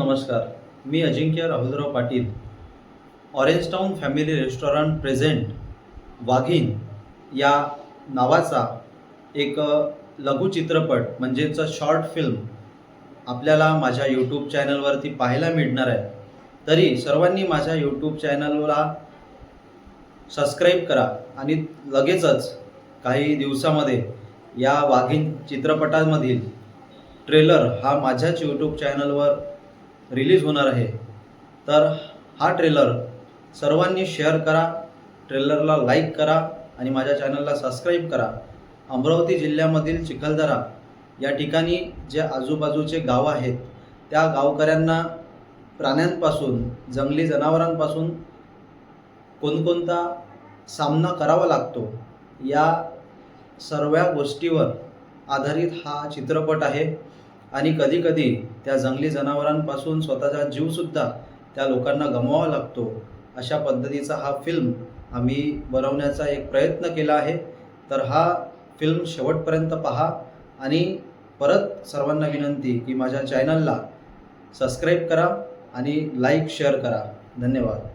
नमस्कार. मी Ajinkya Rahulrao Patil. Orange Town Family Restaurant present वाघीण या नावाचा एक लघुचित्रपट म्हणजेच शॉर्ट फिल्म आपल्याला माझ्या यूट्यूब चॅनलवरती पाहायला मिळणार आहे. तरी सर्वांनी माझ्या यूट्यूब चॅनलला सबस्क्राईब करा आणि लगेचच काही दिवसामध्ये या वाघीण चित्रपटामधील ट्रेलर हा माझ्याच यूट्यूब चॅनलवर रिलीज होणार आहे. तर हा ट्रेलर सर्वांनी शेअर करा, ट्रेलरला लाईक करा आणि माझ्या चॅनलला सबस्क्राईब करा. अमरावती जिल्ह्यामधील चिखलदरा या ठिकाणी जे आजूबाजूचे गाव आहेत त्या गावकऱ्यांना प्राण्यांपासून, जंगली जनावरांपासून कोणकोणता सामना करावा लागतो या सर्व गोष्टीवर आधारित हा चित्रपट आहे. आणि कधीकधी त्या जंगली जनावरांपासून स्वतःचा जीवसुद्धा त्या लोकांना गमवावा लागतो. अशा पद्धतीचा हा फिल्म आम्ही बनवण्याचा एक प्रयत्न केला आहे. तर हा फिल्म शेवटपर्यंत पहा आणि परत सर्वांना विनंती की माझ्या चॅनलला सबस्क्राईब करा आणि लाईक शेअर करा. धन्यवाद.